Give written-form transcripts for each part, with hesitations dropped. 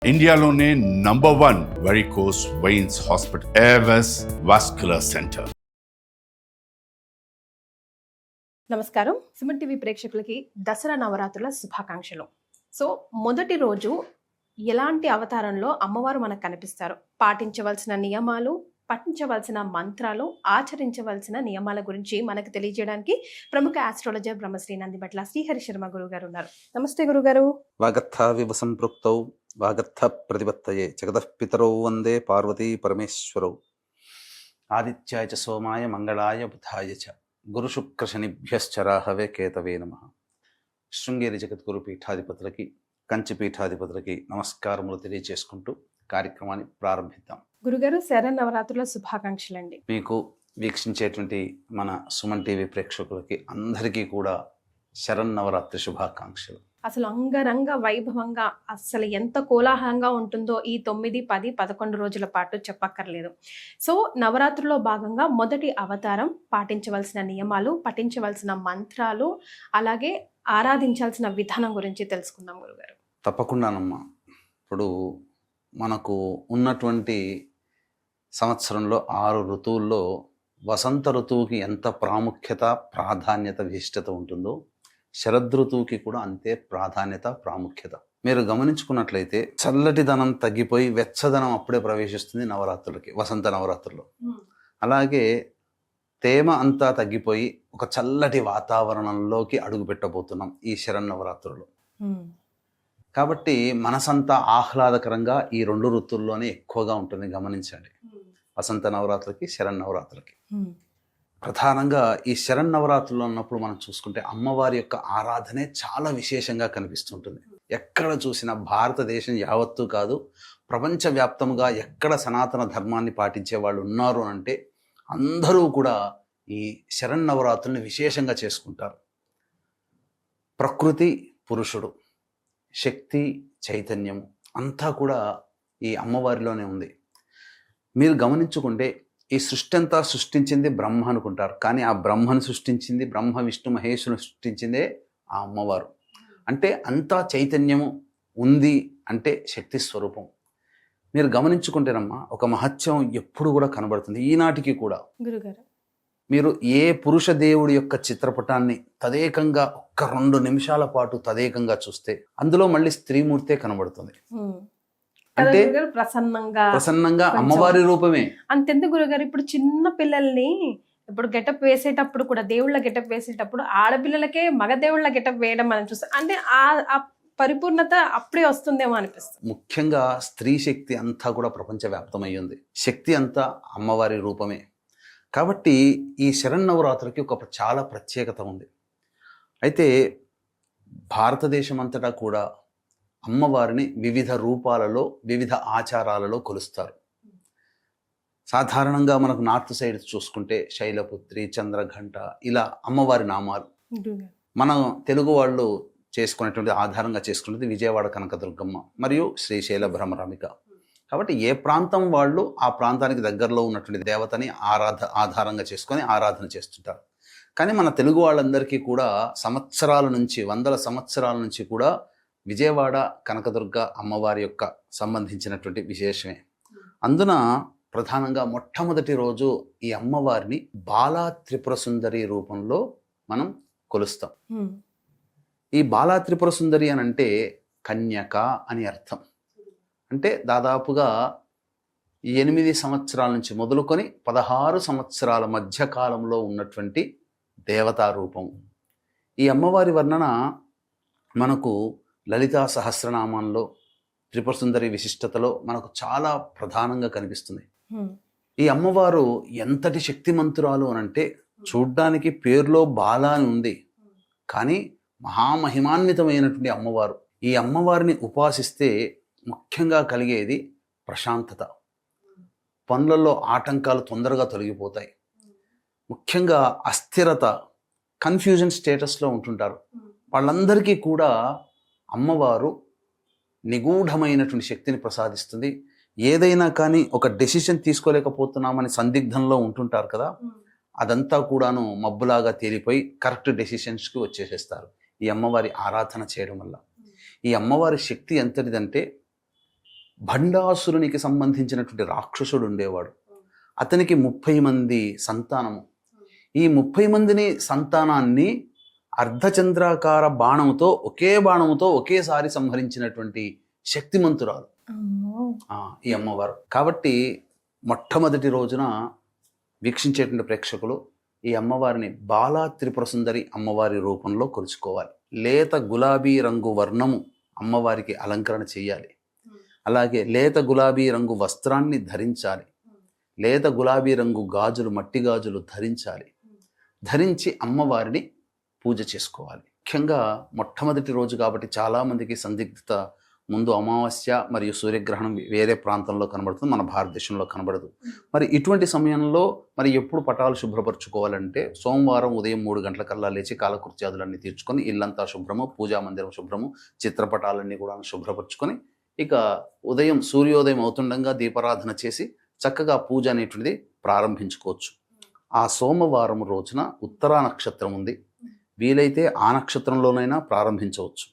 ఇండియాలోనే #1 varicose veins hospital Avis vascular centre. నమస్కారం. Suman TV ప్రేక్షకులకి దసరా నవరాత్రుల శుభాకాంక్షలు. సో మొదటి రోజు ఎలాంటి అవతారంలో అమ్మవారు మనకు కనిపిస్తారు, పాటించవలసిన నియమాలు, పఠించవలసిన మంత్రాలు, ఆచరించవలసిన నియమాల గురించి మనకు తెలియజేయడానికి ప్రముఖ ఆస్ట్రాలజర్ బ్రహ్మశ్రీ నందిబట్ల శ్రీహరి శర్మ గురువు గారు ఉన్నారు. నమస్తే గురుగారు. వాగర్థావివ సంపృక్తౌ వాగర్థ ప్రతిపత్తయే జగతః పితరౌ వందే పార్వతీ పరమేశ్వరౌ. ఆదిత్యాయ చ సోమాయ మంగళాయ బుధాయ చ గురుశుక్రశనిభ్యశ్చ రాహవే కేతవే నమః. శృంగేరి జగద్గురు పీఠాధిపతులకి, కంచి పీఠాధిపతులకి నమస్కారములు తెలియజేసుకుంటూ కార్యక్రమాన్ని ప్రారంభిద్దాం. గురుగారు, శరన్నవరాత్రుల శుభాకాంక్షలండి. మీకు వీక్షించేటువంటి మన సుమన్ టీవీ ప్రేక్షకులకి అందరికీ కూడా శరన్నవరాత్రి శుభాకాంక్షలు. అసలు అంగరంగ వైభవంగా, అసలు ఎంత కోలాహలంగా ఉంటుందో ఈ 9, 10, 11 రోజుల పాటు చెప్పక్కర్లేదు. సో నవరాత్రుల్లో భాగంగా మొదటి అవతారం, పాటించవలసిన నియమాలు, పఠించవలసిన మంత్రాలు, అలాగే ఆరాధించాల్సిన విధానం గురించి తెలుసుకుందాం గురుగారు. తప్పకుండానమ్మా. ఇప్పుడు మనకు ఉన్నటువంటి సంవత్సరంలో 6 ఋతువుల్లో వసంత ఋతువుకి ఎంత ప్రాముఖ్యత, ప్రాధాన్యత, విశిష్టత ఉంటుందో శరదృతువుకి కూడా అంతే ప్రాధాన్యత, ప్రాముఖ్యత. మీరు గమనించుకున్నట్లయితే చల్లటిదనం తగ్గిపోయి వెచ్చదనం అప్పుడే ప్రవేశిస్తుంది నవరాత్రులకి, వసంత నవరాత్రుల్లో. అలాగే తేమ అంతా తగ్గిపోయి ఒక చల్లటి వాతావరణంలోకి అడుగు పెట్టబోతున్నాం ఈ శరన్నవరాత్రులు. కాబట్టి మనసంతా ఆహ్లాదకరంగా ఈ 2 ఋతువుల్లోనే ఎక్కువగా ఉంటుంది. గమనించండి, వసంత నవరాత్రులకి, శరన్నవరాత్రులకి. ప్రధానంగా ఈ శరన్నవరాత్రులు ఉన్నప్పుడు మనం చూసుకుంటే అమ్మవారి యొక్క ఆరాధనే చాలా విశేషంగా కనిపిస్తుంటుంది. ఎక్కడ చూసినా భారతదేశం యావత్తూ కాదు, ప్రపంచవ్యాప్తంగా ఎక్కడ సనాతన ధర్మాన్ని పాటించే వాళ్ళు ఉన్నారు అంటే అందరూ కూడా ఈ శరన్నవరాత్రుల్ని విశేషంగా చేసుకుంటారు. ప్రకృతి పురుషుడు, శక్తి చైతన్యము అంతా కూడా ఈ అమ్మవారిలోనే ఉంది. మీరు గమనించుకుంటే ఈ సృష్టి అంతా సృష్టించింది బ్రహ్మ అనుకుంటారు, కానీ ఆ బ్రహ్మను సృష్టించింది, బ్రహ్మ విష్ణు మహేశ్వరుని సృష్టించిందే ఆ అమ్మవారు. అంటే అంతా చైతన్యము ఉంది అంటే శక్తి స్వరూపం. మీరు గమనించుకుంటేనమ్మా ఒక మహత్యం ఎప్పుడు కూడా కనబడుతుంది ఈనాటికి కూడా. గురుగారు, మీరు ఏ పురుష దేవుడి యొక్క చిత్రపటాన్ని తదేకంగా 1-2 నిమిషాల పాటు తదేకంగా చూస్తే అందులో మళ్ళీ స్త్రీమూర్తే కనబడుతుంది. అంటే ప్రసన్నంగా అమ్మవారి రూపమే. అంతెందుకు గురుగారు, ఇప్పుడు చిన్న పిల్లల్ని ఇప్పుడు గెటప్ వేసేటప్పుడు కూడా, దేవుళ్ళ గెటప్ వేసేటప్పుడు ఆడపిల్లలకే మగ దేవుళ్ళ గెటప్ వేయడం మనం చూస్తాం. అంటే ఆ పరిపూర్ణత అప్పుడే వస్తుందేమో అనిపిస్తుంది. ముఖ్యంగా స్త్రీ శక్తి అంతా కూడా ప్రపంచవ్యాప్తమయ్యింది. శక్తి అంతా అమ్మవారి రూపమే. కాబట్టి ఈ శరన్నవరాత్రికి ఒక చాలా ప్రత్యేకత ఉంది. అయితే భారతదేశం అంతటా కూడా అమ్మవారిని వివిధ రూపాలలో, వివిధ ఆచారాలలో కొలుస్తారు. సాధారణంగా మనకు నార్త్ సైడ్ చూసుకుంటే శైలపుత్రి, చంద్రఘంట, ఇలా అమ్మవారి నామాలు. మన తెలుగు వాళ్ళు చేసుకునేటువంటి ఆధారంగా చేసుకునేది విజయవాడ కనకదుర్గమ్మ మరియు శ్రీశైల భ్రమరామిక. కాబట్టి ఏ ప్రాంతం వాళ్ళు ఆ ప్రాంతానికి దగ్గరలో ఉన్నటువంటి దేవతని ఆధారంగా చేసుకొని ఆరాధన చేస్తుంటారు. కానీ మన తెలుగు వాళ్ళందరికీ కూడా సంవత్సరాల నుంచి, 100 సంవత్సరాల నుంచి కూడా విజయవాడ కనకదుర్గ అమ్మవారి యొక్క సంబంధించినటువంటి విశేషమే. అందున ప్రధానంగా మొట్టమొదటి రోజు ఈ అమ్మవారిని బాలా త్రిపుర సుందరి రూపంలో మనం కొలుస్తాం. ఈ బాలా త్రిపుర సుందరి అని అంటే కన్యక అని అర్థం. అంటే దాదాపుగా 8 సంవత్సరాల నుంచి మొదలుకొని 16 సంవత్సరాల మధ్య కాలంలో ఉన్నటువంటి దేవతా రూపం. ఈ అమ్మవారి వర్ణన మనకు లలితా సహస్రనామంలో, త్రిపుర సుందరి విశిష్టతలో మనకు చాలా ప్రధానంగా కనిపిస్తుంది. ఈ అమ్మవారు ఎంతటి శక్తిమంతురాలు అనంటే, చూడ్డానికి పేరులో బాల అని ఉంది, కానీ మహామహిమాన్వితమైనటువంటి అమ్మవారు. ఈ అమ్మవారిని ఉపాసిస్తే ముఖ్యంగా కలిగేది ప్రశాంతత. పనులలో ఆటంకాలు తొందరగా తొలగిపోతాయి. ముఖ్యంగా అస్థిరత, కన్ఫ్యూజన్ స్టేటస్లో ఉంటుంటారు. వాళ్ళందరికీ కూడా అమ్మవారు నిగూఢమైనటువంటి శక్తిని ప్రసాదిస్తుంది. ఏదైనా కానీ ఒక డెసిషన్ తీసుకోలేకపోతున్నామని సందిగ్ధంలో ఉంటుంటారు కదా, అదంతా కూడాను మబ్బులాగా తేలిపోయి కరెక్ట్ డెసిషన్స్కి వచ్చేసేస్తారు ఈ అమ్మవారి ఆరాధన చేయడం వల్ల. ఈ అమ్మవారి శక్తి ఎంతటిదంటే భండాసురునికి సంబంధించినటువంటి రాక్షసుడు ఉండేవాడు. అతనికి 30 మంది సంతానము. ఈ 30 మందిని సంతానాన్ని అర్ధచంద్రాకార బాణముతో ఒకేసారి సంహరించినటువంటి శక్తిమంతురాలు ఈ అమ్మవారు. కాబట్టి మొట్టమొదటి రోజున వీక్షించేటువంటి ప్రేక్షకులు ఈ అమ్మవారిని బాలా త్రిపుర సుందరి అమ్మవారి రూపంలో కొలుచుకోవాలి. లేత గులాబీ రంగు వర్ణము అమ్మవారికి అలంకరణ చేయాలి. అలాగే లేత గులాబీ రంగు వస్త్రాన్ని ధరించాలి. లేత గులాబీ రంగు గాజులు, మట్టి గాజులు ధరించాలి. ధరించి అమ్మవారిని పూజ చేసుకోవాలి. ముఖ్యంగా మొట్టమొదటి రోజు కాబట్టి చాలామందికి సందిగ్ధత, ముందు అమావాస్య మరియు సూర్యగ్రహణం వేరే ప్రాంతంలో కనబడుతుంది, మన భారతదేశంలో కనబడదు. మరి ఇటువంటి సమయంలో మరి ఎప్పుడు పటాలు శుభ్రపరచుకోవాలంటే సోమవారం ఉదయం 3 గంటలకల్లా లేచి కాలకృత్యాదులన్నీ తీర్చుకొని ఇల్లంతా శుభ్రము, పూజా మందిరం శుభ్రము, చిత్రపటాలన్నీ కూడా శుభ్రపరచుకొని ఇక ఉదయం సూర్యోదయం అవుతుండగా దీపారాధన చేసి చక్కగా పూజ అనేటువంటిది ప్రారంభించుకోవచ్చు. ఆ సోమవారం రోజున ఉత్తరా నక్షత్రం ఉంది, వీలైతే ఆ నక్షత్రంలోనైనా ప్రారంభించవచ్చు.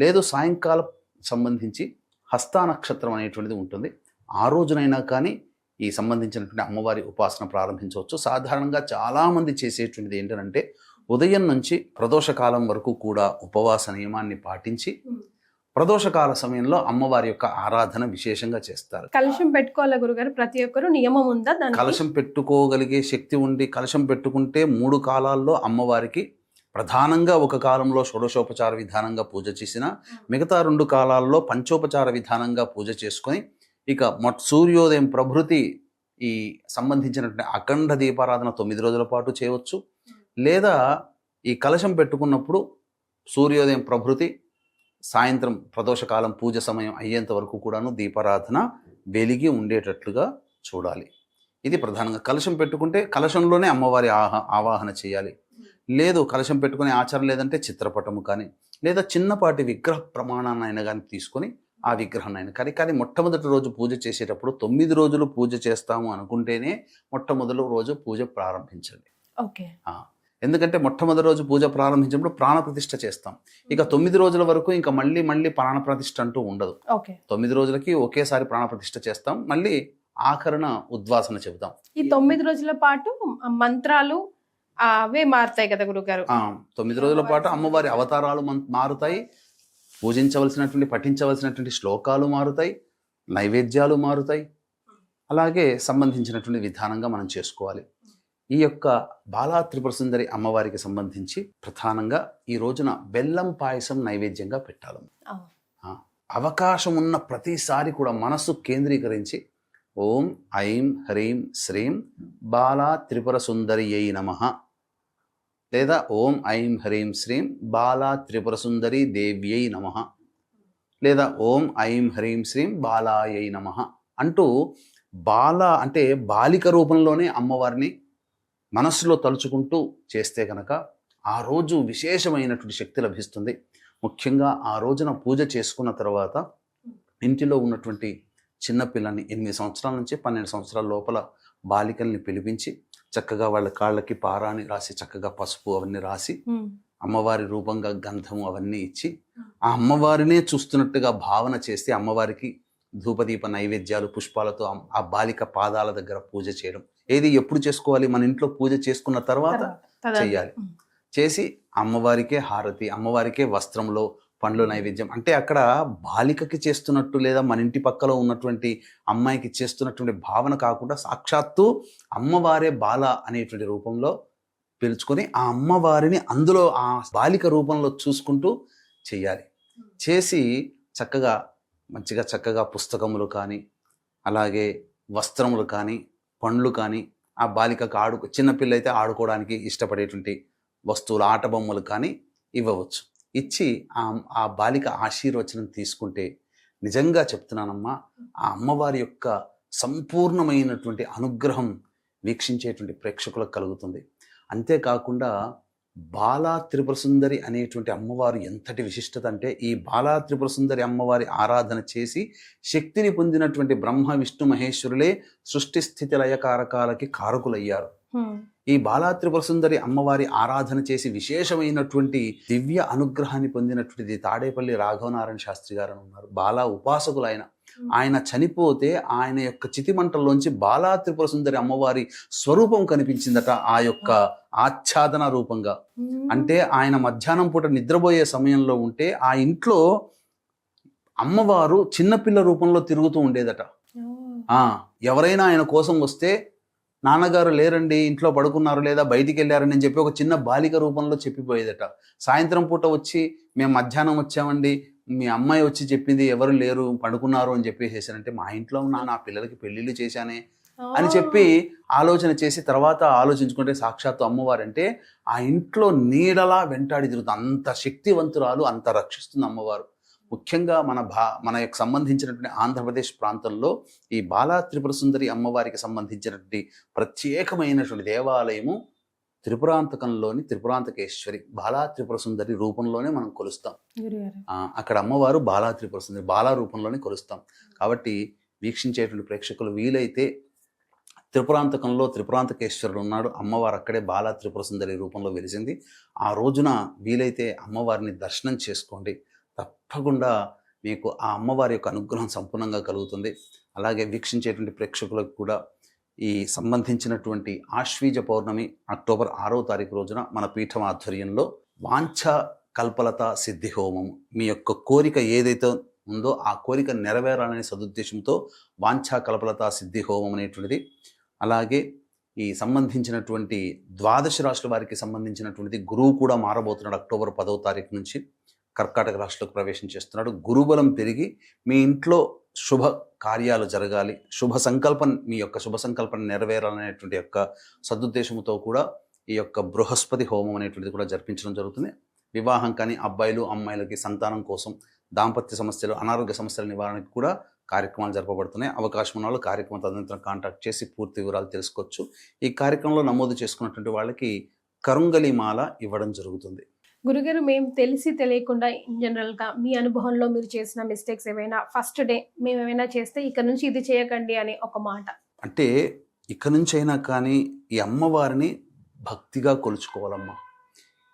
లేదు సాయంకాలం సంబంధించి హస్తా నక్షత్రం అనేటువంటిది ఉంటుంది, ఆ రోజునైనా కానీ ఈ సంబంధించినటువంటి అమ్మవారి ఉపాసన ప్రారంభించవచ్చు. సాధారణంగా చాలామంది చేసేటువంటిది ఏంటంటే ఉదయం నుంచి ప్రదోషకాలం వరకు కూడా ఉపవాస నియమాన్ని పాటించి ప్రదోషకాల సమయంలో అమ్మవారి యొక్క ఆరాధన విశేషంగా చేస్తారు. కలశం పెట్టుకోవాలి గురుగారు, ప్రతి ఒక్కరు నియమం ఉందా? కలశం పెట్టుకోగలిగే శక్తి ఉండి కలశం పెట్టుకుంటే 3 కాలాల్లో అమ్మవారికి ప్రధానంగా ఒక కాలంలో షోడశోపచార విధానంగా పూజ చేసిన, మిగతా 2 కాలాల్లో పంచోపచార విధానంగా పూజ చేసుకొని ఇక సూర్యోదయం ప్రభృతి ఈ సంబంధించినటువంటి అఖండ దీపారాధన 9 రోజుల పాటు చేయవచ్చు. లేదా ఈ కలశం పెట్టుకున్నప్పుడు సూర్యోదయం ప్రభృతి సాయంత్రం ప్రదోషకాలం పూజ సమయం అయ్యేంత వరకు కూడాను దీపారాధన వెలిగి ఉండేటట్లుగా చూడాలి. ఇది ప్రధానంగా. కలశం పెట్టుకుంటే కలశంలోనే అమ్మవారి ఆవాహన చేయాలి. లేదు కలశం పెట్టుకునే ఆచారం లేదంటే చిత్రపటము కానీ లేదా చిన్నపాటి విగ్రహ ప్రమాణాన్నైనా కానీ తీసుకొని ఆ విగ్రహాన్ని కానీ మొట్టమొదటి రోజు పూజ చేసేటప్పుడు 9 రోజులు పూజ చేస్తాము అనుకుంటేనే మొట్టమొదటి రోజు పూజ ప్రారంభించండి. ఓకే. ఎందుకంటే మొట్టమొదటి రోజు పూజ ప్రారంభించినప్పుడు ప్రాణప్రతిష్ఠ చేస్తాం. ఇక 9 రోజుల వరకు ఇంకా మళ్ళీ ప్రాణప్రతిష్ఠ అంటూ ఉండదు. 9 రోజులకి ఒకేసారి ప్రాణప్రతిష్ఠ చేస్తాం, మళ్ళీ ఆఖరణ ఉద్వాసన చెబుతాం. ఈ 9 రోజుల పాటు మంత్రాలు అవే మారుతాయి కదా గురుగారు? 9 రోజుల పాటు అమ్మవారి అవతారాలు మారుతాయి, పూజించవలసినటువంటి పఠించవలసినటువంటి శ్లోకాలు మారుతాయి, నైవేద్యాలు మారుతాయి. అలాగే సంబంధించినటువంటి విధానంగా మనం చేసుకోవాలి. ఈ యొక్క బాలా త్రిపుర సుందరి అమ్మవారికి సంబంధించి ప్రధానంగా ఈ రోజున బెల్లం పాయసం నైవేద్యంగా పెట్టాలి. అవకాశం ఉన్న ప్రతిసారి కూడా మనస్సు కేంద్రీకరించి ఓం ఐం హ్రీం శ్రీం బాలా త్రిపుర సుందరి అయి నమః, లేదా ఓం ఐం హ్రీం శ్రీం బాలా త్రిపుర సుందరి దేవ్యై నమః, లేదా ఓం ఐం హ్రీం శ్రీం బాలాయై నమః అంటూ బాల అంటే బాలిక రూపంలోనే అమ్మవారిని మనస్సులో తలుచుకుంటూ చేస్తే కనుక ఆ రోజు విశేషమైనటువంటి శక్తి లభిస్తుంది. ముఖ్యంగా ఆ రోజున పూజ చేసుకున్న తర్వాత ఇంటిలో ఉన్నటువంటి చిన్నపిల్లని 8 సంవత్సరాల నుంచి 12 సంవత్సరాల లోపల బాలికల్ని పిలిపించి చక్కగా వాళ్ళ కాళ్ళకి పారాని రాసి చక్కగా పసుపు అవన్నీ రాసి అమ్మవారి రూపంగా గంధము అవన్నీ ఇచ్చి ఆ అమ్మవారినే చూస్తున్నట్టుగా భావన చేస్తే అమ్మవారికి ధూపదీప నైవేద్యాలు పుష్పాలతో ఆ బాలిక పాదాల దగ్గర పూజ చేయడం. ఏది ఎప్పుడు చేసుకోవాలి? మన ఇంట్లో పూజ చేసుకున్న తర్వాత చేయాలి. చేసి అమ్మవారికే హారతి, అమ్మవారికే వస్త్రంలో పండ్లు నైవేద్యం. అంటే అక్కడ బాలికకి చేస్తున్నట్టు లేదా మన ఇంటి పక్కలో ఉన్నటువంటి అమ్మాయికి చేస్తున్నటువంటి భావన కాకుండా సాక్షాత్తు అమ్మవారే బాల అనేటువంటి రూపంలో పిలుచుకొని ఆ అమ్మవారిని అందులో ఆ బాలిక రూపంలో చూసుకుంటూ చేయాలి. చేసి చక్కగా పుస్తకములు కానీ అలాగే వస్త్రములు కానీ పండ్లు కానీ ఆ బాలికకు చిన్నపిల్ల అయితే ఆడుకోవడానికి ఇష్టపడేటువంటి వస్తువులు ఆట బొమ్మలు కానీ ఇవ్వవచ్చు. ఇచ్చి ఆ బాలిక ఆశీర్వచనం తీసుకుంటే నిజంగా చెప్తున్నానమ్మా, ఆ అమ్మవారి యొక్క సంపూర్ణమైనటువంటి అనుగ్రహం వీక్షించేటువంటి ప్రేక్షకులకు కలుగుతుంది. అంతేకాకుండా బాలా త్రిపుర సుందరి అనేటువంటి అమ్మవారు ఎంతటి విశిష్టత అంటే, ఈ బాలా త్రిపుర సుందరి అమ్మవారి ఆరాధన చేసి శక్తిని పొందినటువంటి బ్రహ్మ విష్ణు మహేశ్వరులే సృష్టి స్థితి లయకారకాలకి కారకులయ్యారు. ఈ బాలా త్రిపుర సుందరి అమ్మవారి ఆరాధన చేసి విశేషమైనటువంటి దివ్య అనుగ్రహాన్ని పొందినటువంటిది తాడేపల్లి రాఘవనారాయణ శాస్త్రి గారు అని ఉన్నారు. బాలా ఉపాసకులు ఆయన చనిపోతే ఆయన యొక్క చితిమంటల్లోంచి బాలా త్రిపుర సుందరి అమ్మవారి స్వరూపం కనిపించిందట, ఆ యొక్క ఆచ్ఛాదన రూపంగా. అంటే ఆయన మధ్యాహ్నం పూట నిద్రపోయే సమయంలో ఉంటే ఆ ఇంట్లో అమ్మవారు చిన్నపిల్ల రూపంలో తిరుగుతూ ఉండేదట. ఎవరైనా ఆయన కోసం వస్తే నాన్నగారు లేరండి, ఇంట్లో పడుకున్నారు లేదా బయటికి వెళ్ళారని చెప్పి ఒక చిన్న బాలిక రూపంలో చెప్పిపోయేదట. సాయంత్రం పూట వచ్చి మేము మధ్యాహ్నం వచ్చామండి, మీ అమ్మాయి వచ్చి చెప్పింది ఎవరు లేరు పడుకున్నారు అని చెప్పేసేసానంటే మా ఇంట్లో ఉన్న నా పిల్లలకి పెళ్లిళ్ళు చేశానే అని చెప్పి ఆలోచన చేసి తర్వాత ఆలోచించుకుంటే సాక్షాత్తు అమ్మవారంటే ఆ ఇంట్లో నీడలా వెంటాడి తిరుగుతుంది. అంత శక్తివంతురాలు, అంత రక్షిస్తుంది అమ్మవారు. ముఖ్యంగా మన యొక్క సంబంధించినటువంటి ఆంధ్రప్రదేశ్ ప్రాంతంలో ఈ బాలా త్రిపుర సుందరి అమ్మవారికి సంబంధించినటువంటి ప్రత్యేకమైనటువంటి దేవాలయము త్రిపురాంతకంలోని త్రిపురాంతకేశ్వరి బాలా త్రిపుర సుందరి రూపంలోనే మనం కొలుస్తాం. అక్కడ అమ్మవారు బాలా త్రిపుర సుందరి బాలా రూపంలోనే కొలుస్తాం. కాబట్టి వీక్షించేటువంటి ప్రేక్షకులు వీలైతే త్రిపురాంతకంలో త్రిపురాంతకేశ్వరుడు ఉన్నాడు, అమ్మవారు అక్కడే బాలా త్రిపుర సుందరి రూపంలో వెలిసింది. ఆ రోజున వీలైతే అమ్మవారిని దర్శనం చేసుకోండి, తప్పకుండా మీకు ఆ అమ్మవారి యొక్క అనుగ్రహం సంపూర్ణంగా కలుగుతుంది. అలాగే వీక్షించేటువంటి ప్రేక్షకులకు కూడా ఈ సంబంధించినటువంటి ఆశ్వీజ పౌర్ణమి అక్టోబర్ 6వ తారీఖు రోజున మన పీఠం ఆధ్వర్యంలో వాంఛ కల్పలత సిద్ధి హోమం, మీ యొక్క కోరిక ఏదైతే ఉందో ఆ కోరిక నెరవేరాలనే సదుద్దేశంతో వాంఛా కల్పలత సిద్ధి హోమం అనేటువంటిది. అలాగే ఈ సంబంధించినటువంటి ద్వాదశ రాశుల వారికి సంబంధించినటువంటిది గురువు కూడా మారబోతున్నాడు. అక్టోబర్ 10వ తారీఖు నుంచి కర్కాటక రాశిలోకి ప్రవేశం చేస్తున్నాడు. గురుబలం పెరిగి మీ ఇంట్లో శుభ కార్యాలు జరగాలి, మీ యొక్క శుభ సంకల్పన నెరవేరాలనేటువంటి యొక్క సదుద్దేశంతో కూడా ఈ యొక్క బృహస్పతి హోమం అనేటువంటిది కూడా జరిపించడం జరుగుతుంది. వివాహం కానీ అబ్బాయిలు అమ్మాయిలకి సంతానం కోసం, దాంపత్య సమస్యలు, అనారోగ్య సమస్యల నివారణకు కూడా కార్యక్రమాలు జరపబడుతున్నాయి. అవకాశం ఉన్న వాళ్ళు కార్యక్రమం తదనంతరం కాంటాక్ట్ చేసి పూర్తి వివరాలు తెలుసుకోవచ్చు. ఈ కార్యక్రమంలో నమోదు చేసుకున్నటువంటి వాళ్ళకి కరుంగలి మాల ఇవ్వడం జరుగుతుంది. గురుగారు, మేము తెలిసి తెలియకుండా ఇన్ జనరల్గా మీ అనుభవంలో మీరు చేసిన మిస్టేక్స్ ఏమైనా, ఫస్ట్ డే మేము ఏమైనా చేస్తే ఇక్కడ నుంచి ఇది చేయకండి అని ఒక మాట అంటే, ఇక నుంచి అయినా కానీ ఈ అమ్మవారిని భక్తిగా కొలుచుకోవాలమ్మా.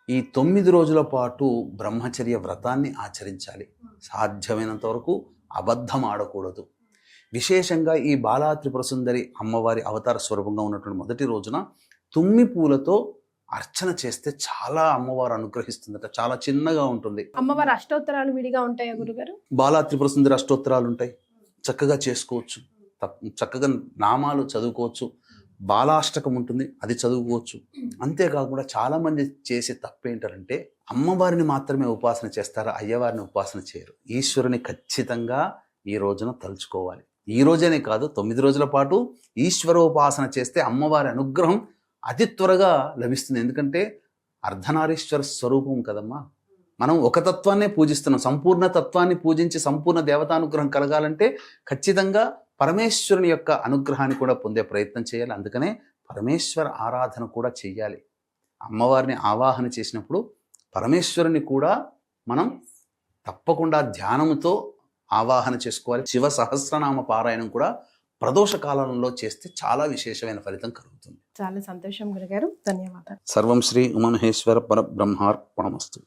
ఈ 9 రోజుల పాటు బ్రహ్మచర్య వ్రతాన్ని ఆచరించాలి. సాధ్యమైనంత వరకు అబద్ధం ఆడకూడదు. విశేషంగా ఈ బాలా త్రిపుర సుందరి అమ్మవారి అవతార స్వరూపంగా ఉన్నటువంటి మొదటి రోజున తుమ్మి పూలతో అర్చన చేస్తే చాలా అమ్మవారు అనుగ్రహిస్తుందట. చాలా చిన్నగా ఉంటుంది. అమ్మవారి అష్టోత్తరాలు విడిగా ఉంటాయా గురుగారు? బాలా త్రిపుర సుందరి అష్టోత్తరాలు ఉంటాయి, చక్కగా చేసుకోవచ్చు. చక్కగా నామాలు చదువుకోవచ్చు. బాలాష్టకం ఉంటుంది, అది చదువుకోవచ్చు. అంతేకాకుండా చాలా మంది చేసే తప్పేంటారంటే అమ్మవారిని మాత్రమే ఉపాసన చేస్తారా, అయ్యవారిని ఉపాసన చేయరు. ఈశ్వరుని ఖచ్చితంగా ఈ రోజున తలుచుకోవాలి. ఈ రోజనే కాదు, 9 రోజుల పాటు ఈశ్వరోపాసన చేస్తే అమ్మవారి అనుగ్రహం అతి త్వరగా లభిస్తుంది. ఎందుకంటే అర్ధనారీశ్వర స్వరూపం కదమ్మా. మనం ఒక తత్వాన్నే పూజిస్తున్నాం. సంపూర్ణ తత్వాన్ని పూజించి సంపూర్ణ దేవతానుగ్రహం కలగాలంటే ఖచ్చితంగా పరమేశ్వరుని యొక్క అనుగ్రహాన్ని కూడా పొందే ప్రయత్నం చేయాలి. అందుకనే పరమేశ్వర ఆరాధన కూడా చెయ్యాలి. అమ్మవారిని ఆవాహన చేసినప్పుడు పరమేశ్వరుని కూడా మనం తప్పకుండా ధ్యానంతో ఆవాహన చేసుకోవాలి. శివ సహస్రనామ పారాయణం కూడా ప్రదోష కాలంలో చేస్తే చాలా విశేషమైన ఫలితం కలుగుతుంది. చాలా సంతోషం గురుగారు, ధన్యవాదాలు. సర్వం శ్రీ ఉమామహేశ్వర పరబ్రహ్మార్పణమస్తు.